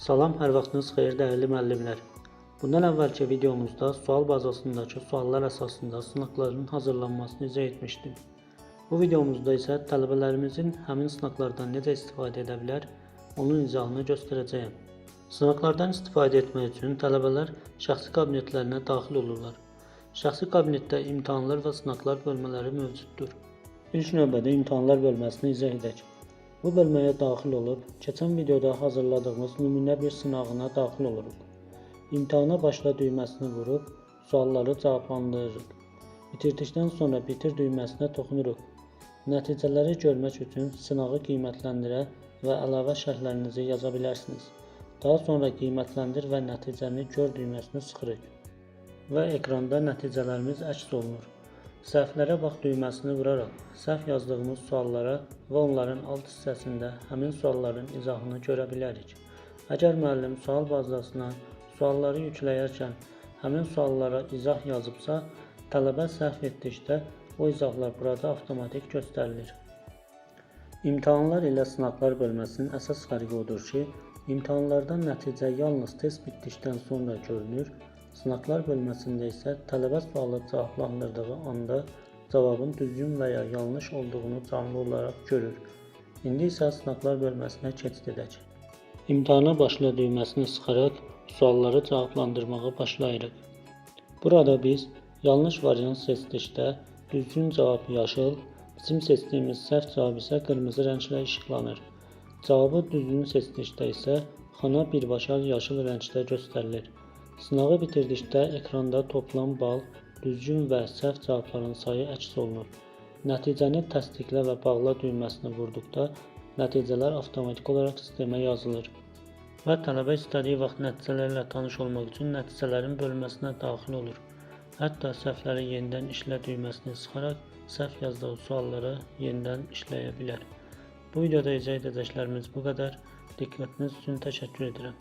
Salam, hər vaxtınız xeyir dəyərli müəllimlər. Bundan əvvəlki videomuzda sual bazasındakı suallar əsasında sınaqların hazırlanmasını izah etmişdim. Bu videomuzda isə tələbələrimizin həmin sınaqlardan necə istifadə edə bilər, onun izahını göstərəcəyəm. Sınaqlardan istifadə etmək üçün tələbələr şəxsi kabinetlərinə daxil olurlar. Şəxsi kabinetdə imtahanlar və sınaqlar bölmələri mövcuddur. İlk növbədə imtahanlar bölməsini izah edək. Bu bölməyə daxil olub, keçən videoda hazırladığımız nümunə bir sınağına daxil oluruq. İmtahana başla düyməsini vurub, sualları cavablandırırıq. Bitirdikdən sonra bitir düyməsinə toxunuruq. Nəticələri görmək üçün sınağı qiymətləndirə və əlavə şərhlərinizi yaza bilərsiniz. Daha sonra qiymətləndir və nəticəni gör düyməsinə sıxırıq. Və ekranda nəticələrimiz əks olunur. Səhvlərə bax düyməsini vuraraq səhv yazdığımız suallara və onların alt hissəsində həmin sualların izahını görə bilərik. Əgər müəllim sual bazasına sualları yükləyərkən həmin suallara izah yazıbsa, tələbə səhv etdikdə o izahlar burada avtomatik göstərilir. İmtahanlar ilə sınaqlar bölməsinin əsas fərqi odur ki, imtahanlardan nəticə yalnız test bitdikdən sonra görünür, sınaqlar bölməsində isə tələbə sualı cavablandırdığı anda cavabın düzgün və ya yanlış olduğunu canlı olaraq görür. İndi isə sınaqlar bölməsinə keçid edək. İmtahana başla düyməsini sıxaraq sualları cavablandırmağa başlayırıq. Burada biz yanlış variant seçdikdə düzgün cavab yaşıl, bizim seçdiyimiz səhv cavab isə qırmızı rənglə işıqlanır. Cavabı düzgün seçdikdə isə xana birbaşa yaşıl rəngdə göstərilir. Sınağı bitirdikdə ekranda toplam bal, düzgün və səhv cavabların sayı əks olunur. Nəticəni təsdiqlə və bağla düyməsini vurduqda nəticələr avtomatik olaraq sistemə yazılır. Və tələbə istədiyi vaxt nəticələrlə tanış olmaq üçün nəticələrin bölməsinə daxil olur. Hətta səhvləri yenidən işlə düyməsini sıxaraq səhv yazdığı sualları yenidən işləyə bilər. Bu videoda izah edəcəklərimiz bu qədər. Diqqətiniz üçün təşəkkür edirəm.